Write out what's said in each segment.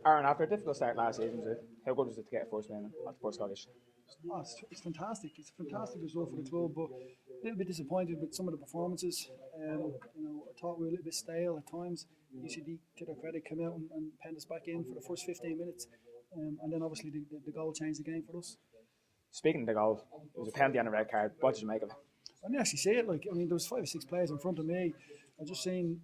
Aaron, after a difficult start last season, how good was it to get a first win at the first college? Oh, it's fantastic. It's a fantastic result for the club, but a little bit disappointed with some of the performances. I thought we were a little bit stale at times. UCD, to their credit, came out and penned us back in for the first 15 minutes, and then obviously the goal changed the game for us. Speaking of the goal, it was a penalty and a red card. What did you make of it? I didn't actually see it. There was 5 or 6 players in front of me. I just seen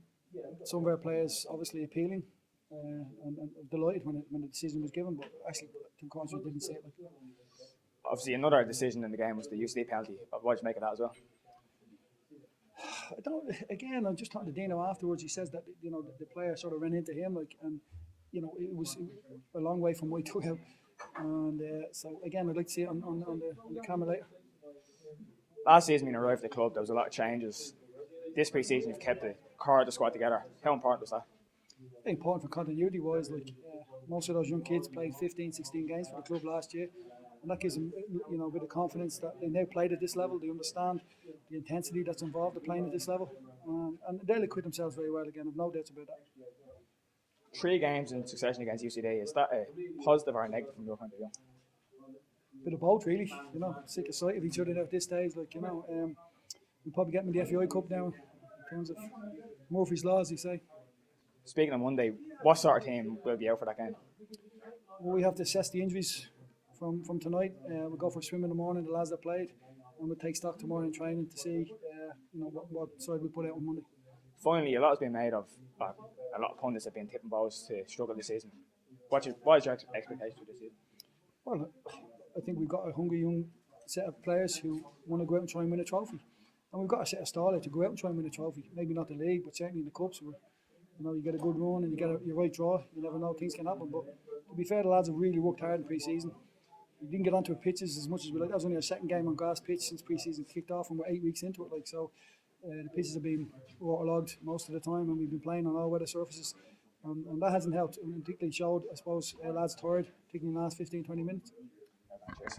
some of our players obviously appealing, and delighted when the decision was given. But actually, to be honest, I didn't see it. Obviously, another decision in the game was the UCD penalty. What did you make of that as well? I just talked to Dino afterwards. He says that the player sort of ran into him, and it was a long way from my dugout. And so again, I'd like to see it on the camera later. Last season, when you arrived at the club, there was a lot of changes. This pre-season, you've kept the core of the squad together. How important was that? Very important for continuity-wise. Most of those young kids played 15, 16 games for the club last year, and that gives them a bit of confidence that they now played at this level. They understand the intensity that's involved in playing at this level, and they'll acquit themselves very well again. I've no doubts about that. 3 games in succession against UCD, is that a positive or a negative from your point of view? Bit of both, really. Sick of sight of each other at this stage. We'll probably get them in the FAI Cup now, in terms of Murphy's Law, as you say. Speaking of Monday, what sort of team will be out for that game? Well, we have to assess the injuries from tonight. We'll go for a swim in the morning, the lads that played, and we'll take stock tomorrow in training to see what side we put out on Monday. Finally, a lot has been made of, a lot of pundits have been tipping balls to struggle this season. What is your expectation for this season? Well, I think we've got a hungry young set of players who want to go out and try and win a trophy. And we've got a set of style to go out and try and win a trophy. Maybe not the league, but certainly in the cups. You get a good run and you get your right draw. You never know, things can happen. But to be fair, the lads have really worked hard in pre-season. We didn't get onto pitches as much as we like. That was only our second game on grass pitch since pre-season kicked off, and we're 8 weeks into it. The pitches have been waterlogged most of the time, and we've been playing on all weather surfaces. And that hasn't helped. And particularly showed, I suppose, our lads tired, particularly in the last 15, 20 minutes. Cheers.